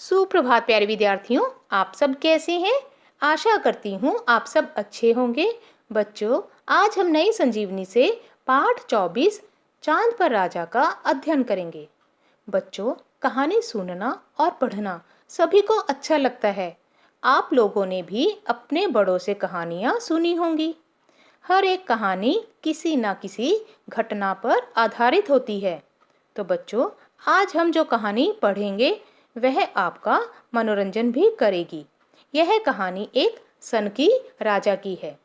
सुप्रभात प्यारे विद्यार्थियों, आप सब कैसे हैं? आशा करती हूँ आप सब अच्छे होंगे। बच्चों, आज हम नई संजीवनी से पाठ 24 चांद पर राजा का अध्ययन करेंगे। बच्चों, कहानी सुनना और पढ़ना सभी को अच्छा लगता है। आप लोगों ने भी अपने बड़ों से कहानियाँ सुनी होंगी। हर एक कहानी किसी न किसी घटना पर आधारित होती है। तो बच्चों, आज हम जो कहानी पढ़ेंगे वह आपका मनोरंजन भी करेगी। यह कहानी एक सनकी राजा की है।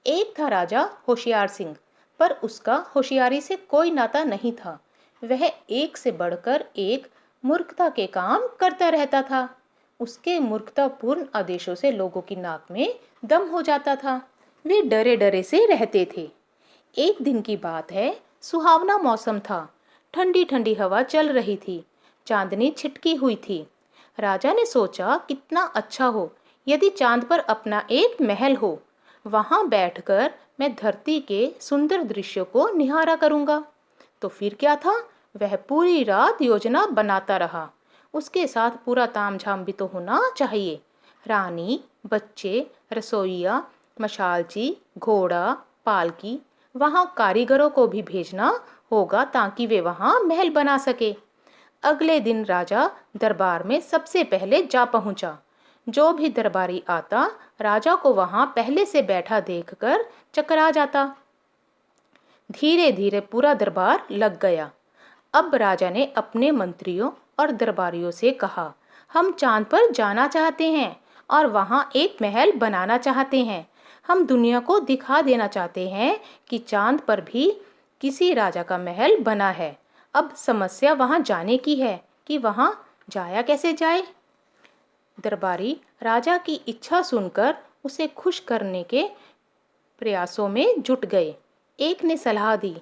एक था राजा होशियार सिंह, पर उसका होशियारी से कोई नाता नहीं था। वह एक से बढ़कर एक मूर्खता के काम करता रहता था। उसके मूर्खतापूर्ण आदेशों से लोगों की नाक में दम हो जाता था। वे डरे डरे से रहते थे। एक दिन की बात है, सुहावना मौसम था। ठंडी ठंडी हवा चल रही थी। चांदनी छिटकी हुई थी। राजा ने सोचा, कितना अच्छा हो यदि चांद पर अपना एक महल हो। वहां बैठकर मैं धरती के सुंदर दृश्यों को निहारा करूंगा। तो फिर क्या था, वह पूरी रात योजना बनाता रहा। उसके साथ पूरा तामझाम भी तो होना चाहिए। रानी, बच्चे, रसोइया, मशालची, घोड़ा, पालकी, वहां कारीगरों को भी भेजना होगा ताकि वे वहां महल बना सके। अगले दिन राजा दरबार में सबसे पहले जा पहुंचा। जो भी दरबारी आता, राजा को वहां पहले से बैठा देखकर चकरा जाता। धीरे धीरे पूरा दरबार लग गया। अब राजा ने अपने मंत्रियों और दरबारियों से कहा, हम चांद पर जाना चाहते हैं और वहां एक महल बनाना चाहते हैं। हम दुनिया को दिखा देना चाहते हैं कि चांद पर भी किसी राजा का महल बना है। अब समस्या वहां जाने की है कि वहां जाया कैसे जाए। दरबारी राजा की इच्छा सुनकर उसे खुश करने के प्रयासों में जुट गए। एक ने सलाह दी,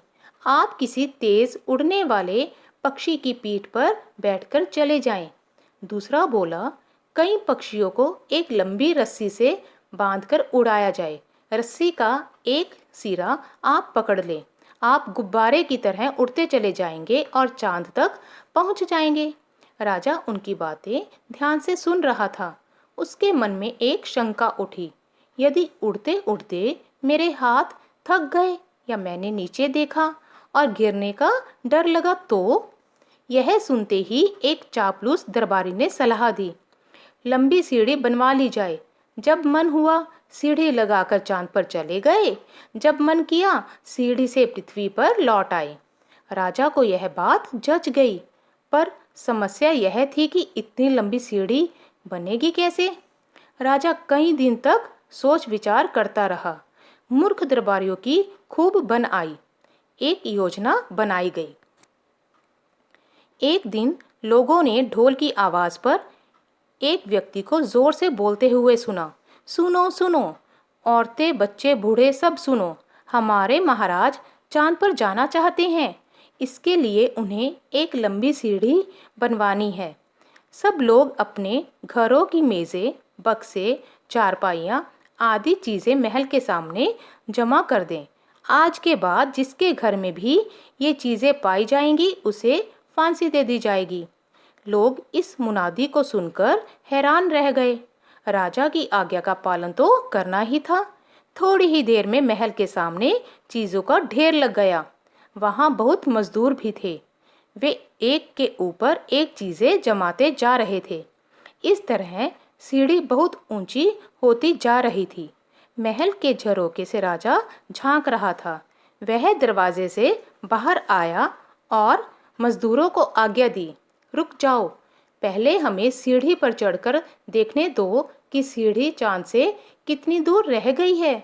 आप किसी तेज उड़ने वाले पक्षी की पीठ पर बैठकर चले जाएं। दूसरा बोला, कई पक्षियों को एक लंबी रस्सी से बांधकर उड़ाया जाए। रस्सी का एक सिरा आप पकड़ लें। आप गुब्बारे की तरह उड़ते चले जाएंगे और चांद तक पहुंच जाएंगे। राजा उनकी बातें ध्यान से सुन रहा था। उसके मन में एक शंका उठी, यदि उड़ते उड़ते मेरे हाथ थक गए या मैंने नीचे देखा और गिरने का डर लगा तो? यह सुनते ही एक चापलूस दरबारी ने सलाह दी, लंबी सीढ़ी बनवा ली जाए। जब मन हुआ सीढ़ी लगाकर चांद पर चले गए, जब मन किया सीढ़ी से पृथ्वी पर लौट आए। राजा को यह बात जच गई, पर समस्या यह थी कि इतनी लंबी सीढ़ी बनेगी कैसे। राजा कई दिन तक सोच विचार करता रहा। मूर्ख दरबारियों की खूब बन आई। एक योजना बनाई गई। एक दिन लोगों ने ढोल की आवाज पर एक व्यक्ति को जोर से बोलते हुए सुना, सुनो सुनो, औरतें, बच्चे, बूढ़े सब सुनो, हमारे महाराज चांद पर जाना चाहते हैं। इसके लिए उन्हें एक लंबी सीढ़ी बनवानी है। सब लोग अपने घरों की मेज़ें, बक्से, चारपाइयाँ आदि चीज़ें महल के सामने जमा कर दें। आज के बाद जिसके घर में भी ये चीज़ें पाई जाएंगी उसे फांसी दे दी जाएगी। लोग इस मुनादी को सुनकर हैरान रह गए। राजा की आज्ञा का पालन तो करना ही था। थोड़ी ही देर में महल के सामने चीज़ों का ढेर लग गया। वहाँ बहुत मजदूर भी थे। वे एक के ऊपर एक चीज़ें जमाते जा रहे थे। इस तरह सीढ़ी बहुत ऊंची होती जा रही थी। महल के झरोखे से राजा झांक रहा था। वह दरवाजे से बाहर आया और मजदूरों को आज्ञा दी, रुक जाओ, पहले हमें सीढ़ी पर चढ़कर देखने दो कि सीढ़ी चांद से कितनी दूर रह गई है।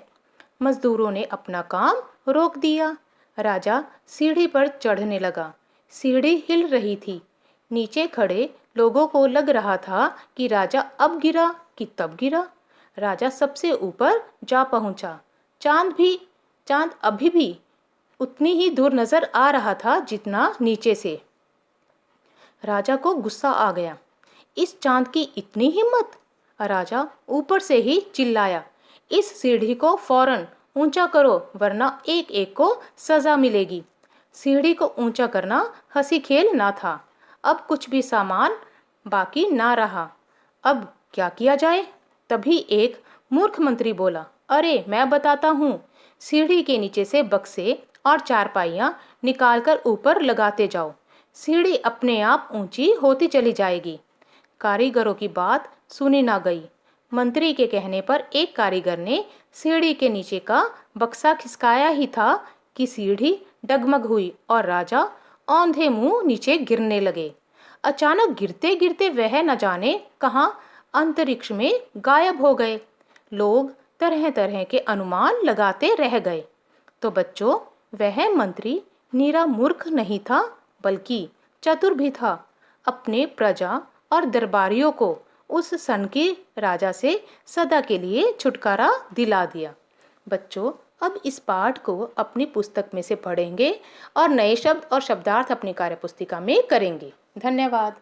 मजदूरों ने अपना काम रोक दिया। राजा सीढ़ी पर चढ़ने लगा। सीढ़ी हिल रही थी। नीचे खड़े लोगों को लग रहा था कि राजा अब गिरा कि तब गिरा। राजा सबसे ऊपर जा पहुंचा। चांद अभी भी उतनी ही दूर नजर आ रहा था जितना नीचे से। राजा को गुस्सा आ गया, इस चांद की इतनी हिम्मत। राजा ऊपर से ही चिल्लाया, इस सीढ़ी को फौरन ऊंचा करो वरना एक एक को सजा मिलेगी। सीढ़ी को ऊंचा करना हंसी खेल ना था। अब कुछ भी सामान बाकी ना रहा। अब क्या किया जाए? तभी एक मूर्ख मंत्री बोला, अरे मैं बताता हूँ, सीढ़ी के नीचे से बक्से और चारपाइयाँ निकालकर ऊपर लगाते जाओ, सीढ़ी अपने आप ऊंची होती चली जाएगी। कारीगरों की बात सुनी ना गई। मंत्री के कहने पर एक कारीगर ने सीढ़ी के नीचे का बक्सा खिसकाया ही था कि सीढ़ी डगमग हुई और राजा औंधे मुंह नीचे गिरने लगे। अचानक गिरते गिरते वह न जाने कहाँ अंतरिक्ष में गायब हो गए। लोग तरह तरह के अनुमान लगाते रह गए। तो बच्चों, वह मंत्री नीरा मूर्ख नहीं था, बल्कि चतुर भी था। अपने प्रजा और दरबारियों को उस सन के राजा से सदा के लिए छुटकारा दिला दिया। बच्चों, अब इस पाठ को अपनी पुस्तक में से पढ़ेंगे और नए शब्द और शब्दार्थ अपनी कार्यपुस्तिका में करेंगे। धन्यवाद।